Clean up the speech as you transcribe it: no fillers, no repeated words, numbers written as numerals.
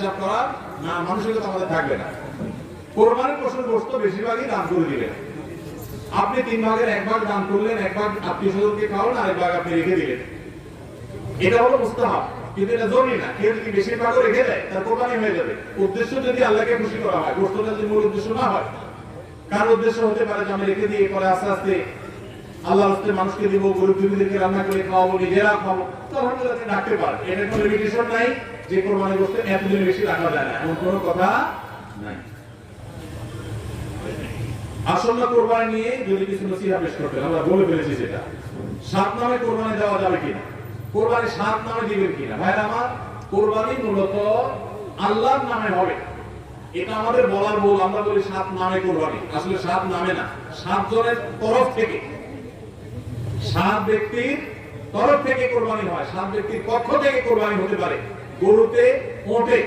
হিসাব করার না মানসিকতা আমাদের থাকবে না। কোরবানির পশুর গোশত বেশিরভাগই দান করে দিবেন। আপনি 3 ভাগের 1 ভাগ দান করলেন, 1 ভাগ আত্মীয় স্বজনকে খাওয়ান, আর 1 ভাগ আপনি রেখে দিলেন। এটা হলো মুস্তাহাব, কিন্তু এটা জরুরি না। কেউ যদি বেশির ভাগও রেখে দেয় তার কোরবানি হয়ে যাবে। উদ্দেশ্য যদি আল্লাহকে খুশি করা হয়, গোশতটা যদি মূল উদ্দেশ্য না হয়, কার উদ্দেশ্য হতে পারে যে আমি রেখে দিয়ে পরে আস্তে আস্তে আল্লাহর রাস্তে মানুষকে দিব, গরিব দুঃখীদেরকে রান্না করে খাওয়াবো, নিজেরা খাবো, তো আলহামদুলিল্লাহ আপনি রাখতে পারেন। এটা কোনো লিমিটেশন নাই যে কোরবানি গোশত এতদিন বেশি রাখা যায় না, এমন কোনো কথা নাই। আসন্ন কোরবানি নিয়ে যদি কিছু নসিহত পেশ করতেন, আমরা বলে ফেলেছি সেটা। 7 নামে কোরবানি দেওয়া যাবে কিনা, কোরবানি 7 নামে দিবেন কিনা? ভাইরা আমার, কোরবানি মূলত আল্লাহর নামে হবে, এটা আমাদের বলার ভুল। আমরা বলি 7 নামে কোরবানি, আসলে 7 নামে না, 7 জনের তরফ থেকে, 7 ব্যক্তির তরফ থেকে কোরবানি হয়, 7 ব্যক্তির পক্ষ থেকে কোরবানি হতে পারে। গরুতে, ওটে